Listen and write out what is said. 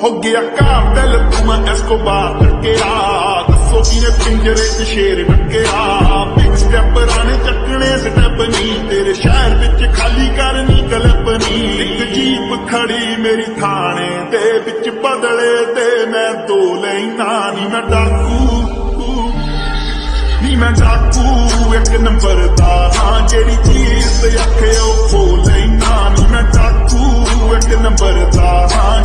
ਹੋ ਗਿਆ ਕਾਤਲ ਤੂੰ ਮੈਂ ਐਸਕੋਬਾਰ ਟੱਕਿਆ ਦੱਸੋ ਕਿਨੇ ਪਿੰਜਰੇ 'ਚ ਸ਼ੇਰ ਟੱਕਿਆ ਬਿਗ ਸਟੈਪਰਾਂ ਨੇ ਚੱਕਣੇ ਸਟੈਪ ਨਹੀਂ ਤੇਰੇ ਸ਼ਹਿਰ ਵਿੱਚ ਖਾਲੀ ਕਰਨੀ ਕਲਪ ਨਹੀਂ ਇੱਕ ਜੀਪ ਖੜੀ ਮੇਰੀ ਥਾਣੇ ਦੇ ਵਿੱਚ ਬਦਲੇ ਤੇ ਮੈਂ ਦੋ ਲੈਣਾ ਨੀ ਮੈਂ ਡਾਕੂ ਨੀ ਮੈਂ ਡਾਕੂ ਇੱਕ ਨੰਬਰ ਦਾ ਹਾਂ ਜਿਹੜੀ ਚੀਜ਼ ਤੇ ਆਖੇ ਉਹ ਖੋ ਲੈਣਾ ਨੀ ਮੈਂ ਡਾਕੂ ਇੱਕ ਨੰਬਰ ਦਾ ਹਾਂ